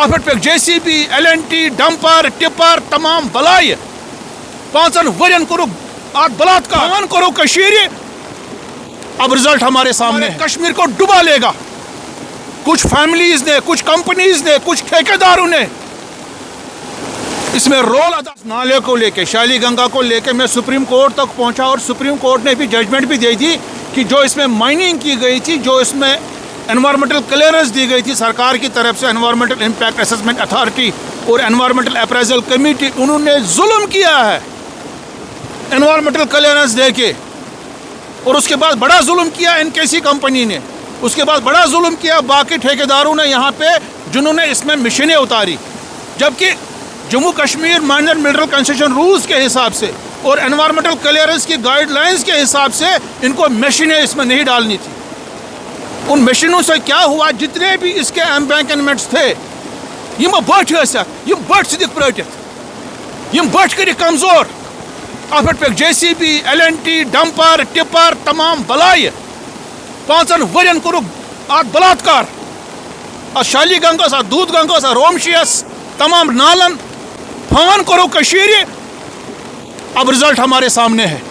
अत पे JCB, LNT, dumper, tipper तमाम बलाय 5 वरियन करो बलात्कार करो कशीर। अब रिजल्ट हमारे सामने कश्मीर को डुबा लेगा। कुछ फैमिलीज ने, कुछ कंपनीज ने, कुछ ठेकेदारों ने इसमें रोल अदा। नाले को लेके, शैली गंगा को लेके मैं सुप्रीम कोर्ट तक पहुंचा और सुप्रीम कोर्ट ने भी जजमेंट भी दे दी कि जो इसमें माइनिंग की गई थी, जो इसमें एनवायरमेंटल क्लियरेंस दी गई थी सरकार की तरफ से, एनवायरमेंटल इम्पैक्ट असेसमेंट अथॉरिटी और एनवायरमेंटल अप्रेजल कमेटी, उन्होंने जुल्म किया है एनवायरमेंटल क्लियरेंस देके। और उसके बाद बड़ा जुल्म किया NKC कंपनी ने, उसके बाद बड़ा जुल्म किया बाकी ठेकेदारों ने यहाँ पे, जिन्होंने इसमें मशीनें उतारी। जबकि Jammu Kashmir minor mineral concession rules के हिसाब से और एनवायरमेंटल क्लियरेंस की गाइडलाइंस के हिसाब से इनको मशीनें इसमें नहीं डालनी थी। उन मशीनों से क्या हुआ, जितने भी इसके एम्बैंकमेंट्स थे यम बट यम बट सदिक प्रटित यम बट कर कमजोर। अत पे JCB, LNT, डंपर, टिपर तमाम बलाय 5 वरियन करो बलात्कार। शाली गंगा, दूध गंगा, रोमशियस तमाम नालन फान करो कशीर। अब रिजल्ट हमारे सामने है।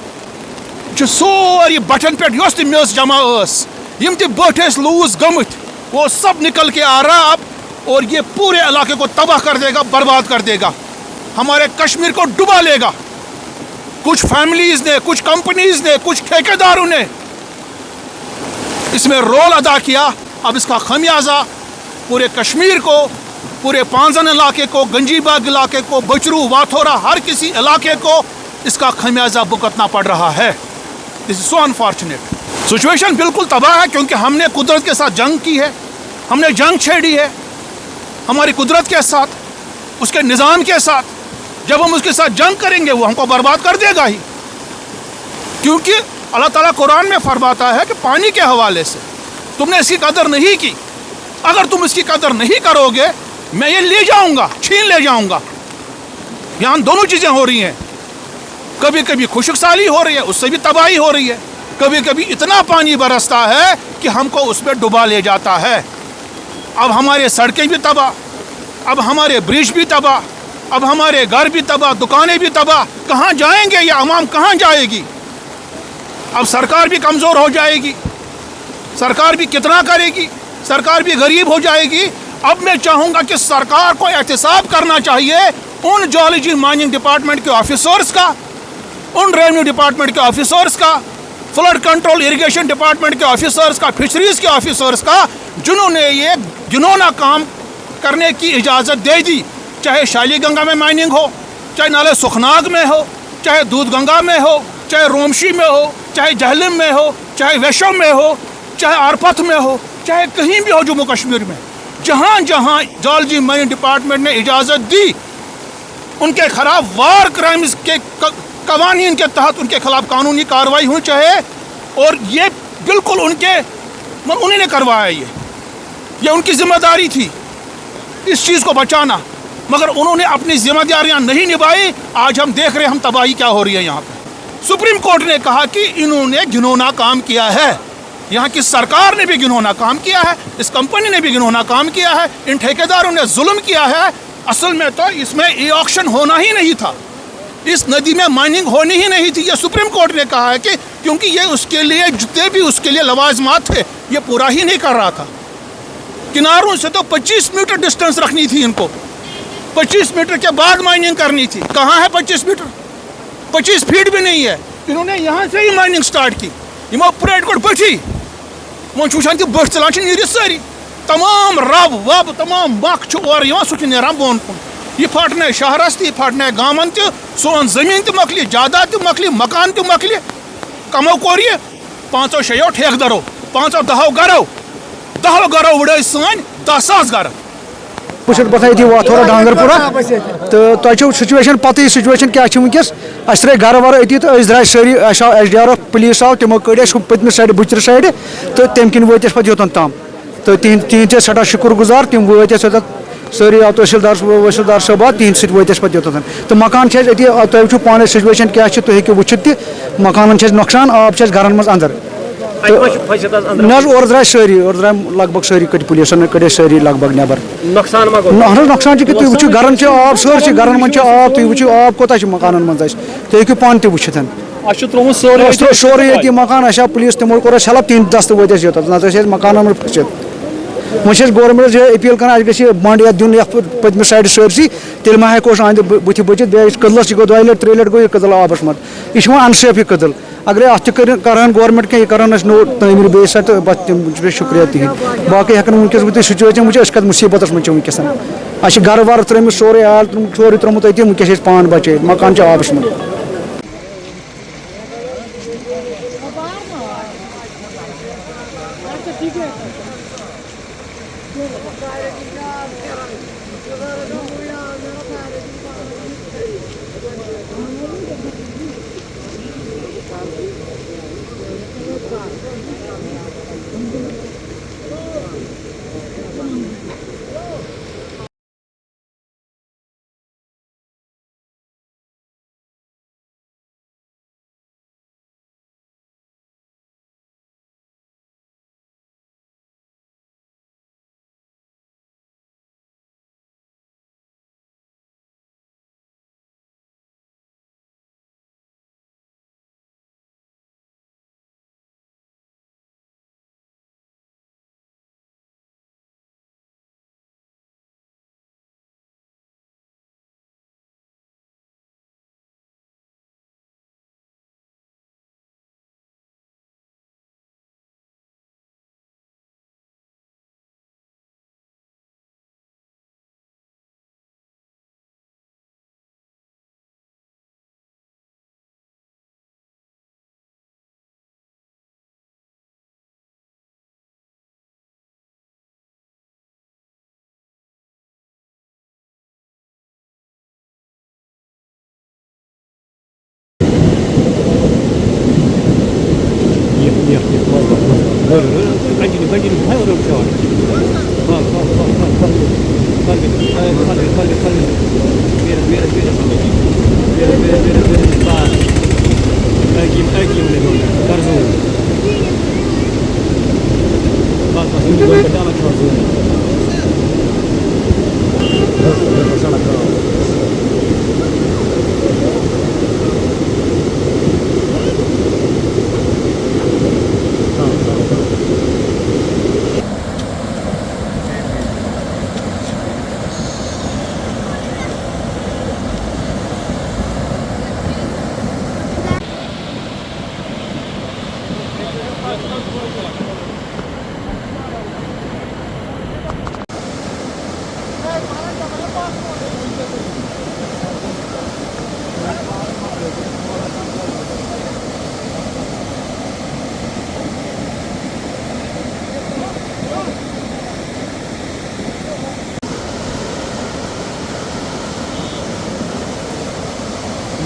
जो सोरी बटन पे मेज जमा यम ति बट लूज गमत, वो सब निकल के आ रहा अब, और ये पूरे इलाके को तबाह कर देगा, बर्बाद कर देगा, हमारे कश्मीर को डुबा लेगा। कुछ फैमिलीज ने, कुछ कंपनीज ने, कुछ ठेकेदारों ने इसमें रोल अदा किया। अब इसका खमियाजा पूरे कश्मीर को, पूरे पांजन इलाके को, गंजीबाग इलाके को, बचरू, वाथोरा, हर किसी इलाके को इसका खमियाजा भुगतना पड़ रहा है। This is so unfortunate. Situation बिल्कुल तबाह है, क्योंकि हमने कुदरत के साथ जंग की है, हमने जंग छेड़ी है हमारी कुदरत के साथ, उसके निज़ाम के साथ। जब हम उसके साथ जंग करेंगे वो हमको बर्बाद कर देगा ही, क्योंकि अल्लाह ताला कुरान में फरमाता है कि पानी के हवाले से तुमने इसकी कदर नहीं की, अगर तुम इसकी कदर नहीं करोगे मैं ये ले जाऊंगा, छीन ले जाऊंगा। यहाँ दोनों चीज़ें हो रही हैं, कभी कभी खुशकसाली हो रही है, उससे भी तबाही हो रही है, कभी कभी इतना पानी बरसता है कि हमको उसमें डुबा ले जाता है। अब हमारे सड़कें भी तबाह, अब हमारे ब्रिज भी तबाह, अब हमारे घर भी तबाह, दुकानें भी तबाह। कहाँ जाएंगे ये आवाम, कहाँ जाएगी? अब सरकार भी कमज़ोर हो जाएगी, सरकार भी कितना करेगी, सरकार भी गरीब हो जाएगी। अब मैं चाहूँगा कि सरकार को एहतसाब करना चाहिए उन जियोलॉजी माइनिंग डिपार्टमेंट के ऑफिसर्स का, उन रेवेन्यू डिपार्टमेंट के ऑफिसर्स का, फ्लड कंट्रोल इरिगेशन डिपार्टमेंट के ऑफिसर्स का, फिशरीज के ऑफिसर्स का, जिन्होंने ये घिनौना काम करने की इजाज़त दे दी। चाहे शाली गंगा में माइनिंग हो, चाहे नाले सुखनाग में हो, चाहे दूध गंगा में हो, चाहे रोमशी में हो, चाहे जहलम में हो, चाहे वैशम में हो, चाहे आरपथ में हो, चाहे कहीं भी हो जम्मू कश्मीर में, जहाँ जहाँ जियोलॉजी माइनिंग डिपार्टमेंट ने इजाज़त दी उनके खिलाफ वार क्राइम्स के कवानीन के तहत उनके खिलाफ कानूनी कार्रवाई होनी चाहिए। और ये बिल्कुल उन्हीं ने करवाया, ये उनकी जिम्मेदारी थी इस चीज़ को बचाना, मगर उन्होंने अपनी जिम्मेदारियां नहीं निभाई। आज हम देख रहे हैं हम तबाही क्या हो रही है यहाँ पे। सुप्रीम कोर्ट ने कहा कि इन्होंने घिनौना काम किया है, यहाँ की सरकार ने भी घिनौना काम किया है, इस कंपनी ने भी घिनौना काम किया है, इन ठेकेदारों ने जुल्म किया है। असल में तो इसमें ई ऑक्शन होना ही नहीं था, इस नदी में माइनिंग होनी ही नहीं थी। ये सुप्रीम कोर्ट ने कहा है कि क्योंकि ये उसके लिए जितने भी उसके लिए लवाजमात थे ये पूरा ही नहीं कर रहा था। किनारों से तो 25 मीटर डिस्टेंस रखनी थी इनको, 25 मीटर के बाद माइनिंग करनी थी। कहाँ है 25 मीटर? 25 फीट भी नहीं है। इन्होंने यहाँ से ही माइनिंग स्टार्ट की। यमो परेड कोट बठी वो वुचान कि बठ चलान नीर सारी तमाम रब वब तमाम मख और सह नान बोन कुन। यह फटने शहरस तह फटने गामन तह, सोन जमीन तह मकलि, जायदाद तह मकलि, मकान तह मकलि। कमो कोर यह 5-6 ठेकेदारों, 5-10 गरों, 10 गरों उड़े सन 10,000 गर। बस बता वाथोरा डांगरपुरा तो तुम सिचुएशन पता सिचुएशन क्या वनकस अस त्रे गर वर अति तो द्राय सारी SDR पुलिस आव तमो कड़ पतम साइड बुचर साइड तो तम किन वो पे योतन तम तो तीन सठा शुक्र गुजार तम वो सारी आव तहसीलदार साहब तीन सत वो पे योतन तो मकान तुम पाने सिचुएशन क्या तुम वो मकान नुकसान आब गरन मज अंदर ना और द्राय सारी और द्राय लगभग सारी कट पुलिसन कड़े सारी लगभग नबर नुकसान मा गो नुकसान कि तुम वो गरन आब सर गरन मन आब तुम वो आब कोता मकान मन तुम हेकू पान तु वो सोरे ये मकान अच्छा पुलिस तमो कोर हेल्प 3 दस्त वो योत ना मकान मन फसित वो गवर्नमेंट अपील कर बंड ये दिन पतम साइड सरसी तेल मा हेको अंद बुथ बचित बे कदलस गो 2 लट 3 लट गो कदल आबस मत यह अनसेफ यह कदल अगर अत करान गवर्नमेंट कह करान नो तमीर बे तो बस शुक्रिया तिहद बाकी हेकन वनकस वो सिचुएशन वो कत मुसीबत मज वनकस अस गर वर त्रुम सोरे आल सोरे त्रुमुत अति वनकस पान बचे मकान आबस मज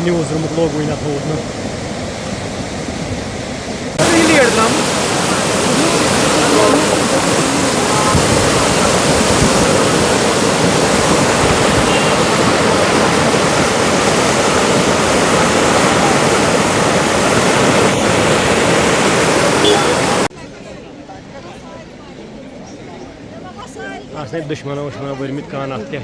न्यूज़ लोग ना थोड़ा दुश्मन वुश्मन वर्मित कान अत क्या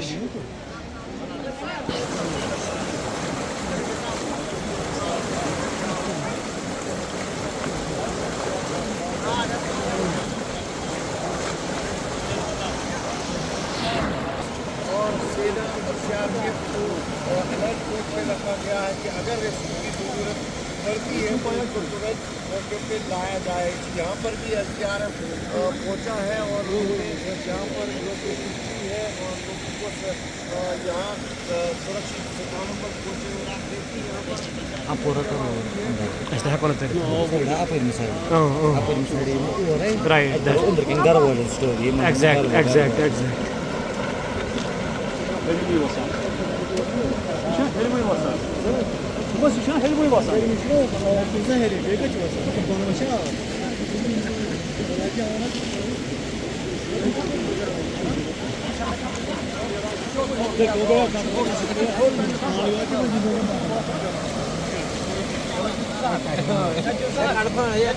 रखा गया है कि अगर रेस्क्यू की जरूरत पड़ती है तो तुरंत मौके पे लाया जाए। यहाँ पर भी SDRF पहुँचा है और यहाँ पर लोकेशन की है और लोगों को यहाँ सुरक्षित स्थानों पर पहुँचे यहाँ पर बस यह हेलबोई बसा हेली Yes,